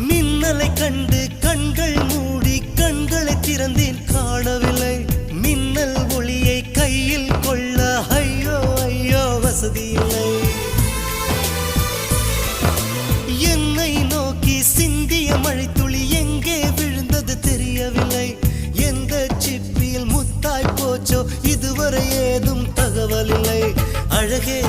மின்னலை கண்டு கண்கள் மூடி கண்களை திறந்தேன் காணவில்லை மின்னல் ஒளியை கையில் கொள்ள ஐயோ ஐயோ வசதி இல்லை என்னை நோக்கி சிந்திய மழைத்துளி எங்கே விழுந்தது தெரியவில்லை எந்த சிப்பியில் முத்தாய் போச்சோ இதுவரை ஏதும் தகவல் இல்லை அழகே